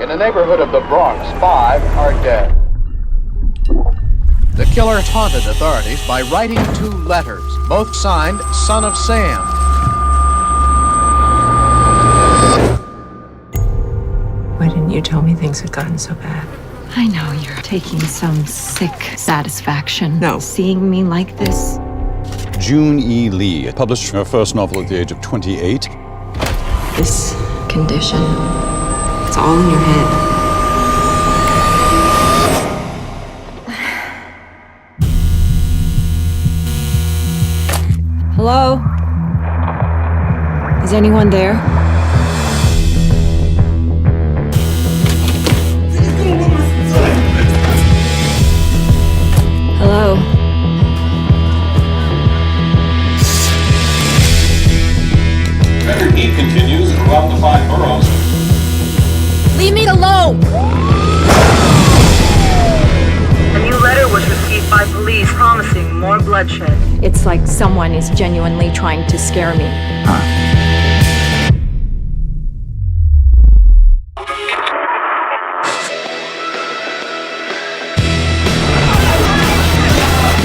In the neighborhood of the Bronx, 5 are dead. The killer taunted authorities by writing 2 letters, both signed Son of Sam. Why didn't you tell me things had gotten so bad? I know you're taking some sick satisfaction. No. Seeing me like this. June E. Lee published her first novel at the age of 28. This condition, it's all in your head. Hello? Is anyone there? Hello? Better heat continues throughout the 5 boroughs. Leave me alone! A new letter was received by police promising more bloodshed. It's like someone is genuinely trying to scare me.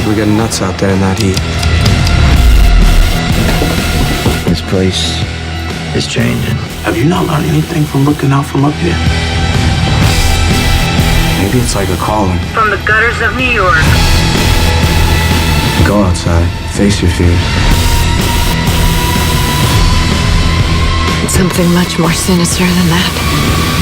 We got nuts out there in that heat. This place is changing. Have you not learned anything from looking out from up here? Maybe it's like a calling. From the gutters of New York. Go outside, face your fears. It's something much more sinister than that.